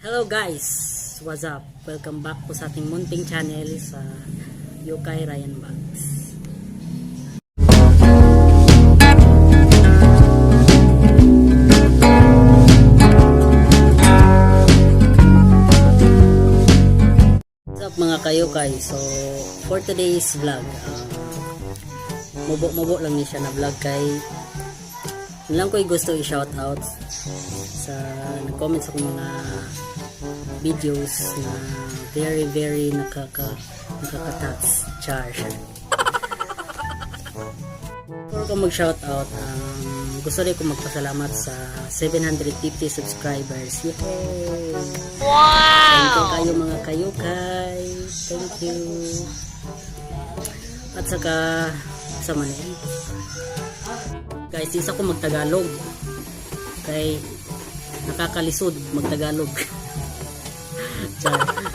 Hello guys! What's up? Welcome back po sa ating munting channel sa Yukay Ryan Vlogs. What's up mga kayukay? So for today's vlog, mubo lang ni siya na vlog kay lang ko'y gusto i-shoutout sa nag-comment sa mga videos na very nakaka-touch char. Before ko mag-shoutout, gusto rin ko magpasalamat sa 750 subscribers. Yay! Wow! Thank you kayo mga kayukay. Thank you. At saka sa manin. Guys, isa ko magtagalog. Kay nakakalisod magtagalog.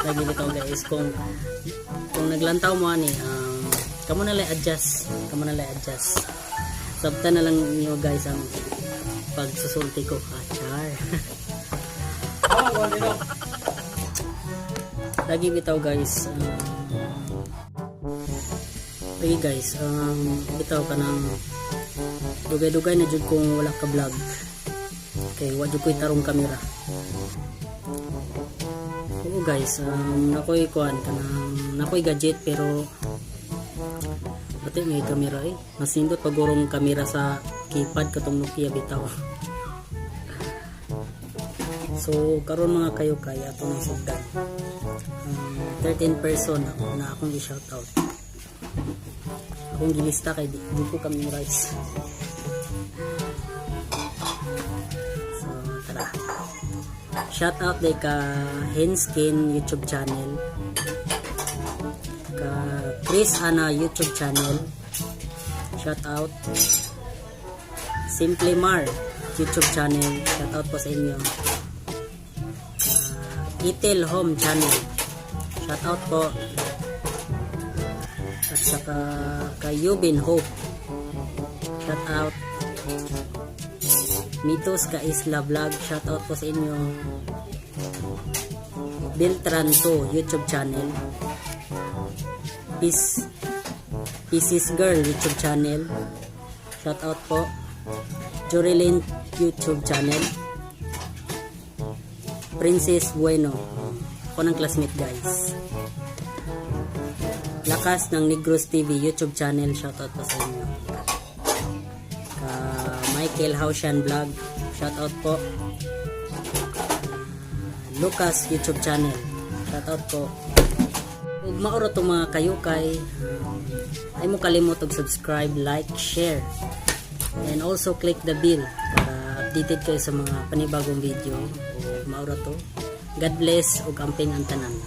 Lagi nito guys, kung naglantaw mo ani, kamo na lang adjust. Sabta na lang niyo guys ang pagsusulti ko. Char. Lagi bitaw guys. Lagi guys, bitaw ka ng dugay-dugay na jud kung wala ka vlog. Okay, wa jud ko'y tarong kamera. Oo guys, nakoy kuan kanang nakoy gadget pero pati may kamera masindot pagurong kamera sa keypad katong Nokia bitaw. So karon mga kayo kaya atong sugdan. 13 person na akong i-shoutout. Akong gilista kay di ko kami memorize. So tara. Shout out day ka Henskin YouTube channel, ka Chris Ana YouTube channel. Shout out Simply Mar YouTube channel. Shout out po sa inyo. Itel Home channel. Shout out po. At saka kay Yubin Hope. Shout out. Mitos ka Isla Vlog. Shout out po sa inyo. Beltran 2 YouTube channel. Pieces Girl YouTube channel. Shout out po. Jorilyn YouTube channel. Princess Bueno. Ako ng classmate guys. Lakas ng Negros TV YouTube channel. Shout out po sa inyo. Michael Hausian Vlog. Shout out po. Lucas YouTube channel. Shout out po. Ug maoro to mga kayukay. Ay mo kalimot og subscribe, like, share. And also click the bell para updated kayo sa mga panibagong video. Ug maoro to. God bless ug amping ang tanan.